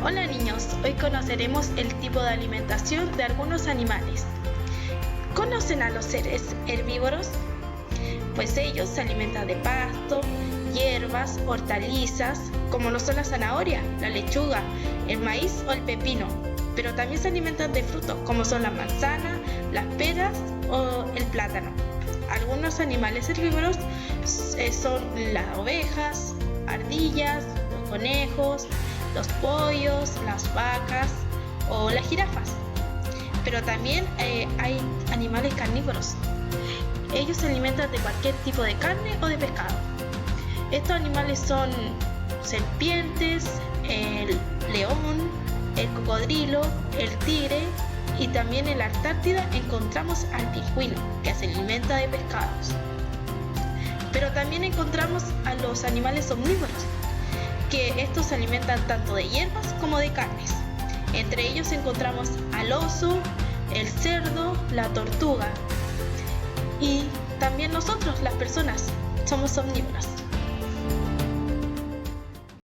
Hola niños, hoy conoceremos el tipo de alimentación de algunos animales. ¿Conocen a los seres herbívoros? Pues ellos se alimentan de pasto, hierbas, hortalizas, como lo son la zanahoria, la lechuga, el maíz o el pepino, pero también se alimentan de frutos, como son la manzana, las peras o el plátano. Algunos animales herbívoros son las ovejas, ardillas, los conejos, los pollos, las vacas o las jirafas. Pero también hay animales carnívoros. Ellos se alimentan de cualquier tipo de carne o de pescado. Estos animales son serpientes, el león, el cocodrilo, el tigre, y también en la Antártida encontramos al pingüino, que se alimenta de pescados. Pero también encontramos a los animales omnívoros, que estos se alimentan tanto de hierbas como de carnes. Entre ellos encontramos al oso, el cerdo, la tortuga. Y también nosotros, las personas, somos omnívoras.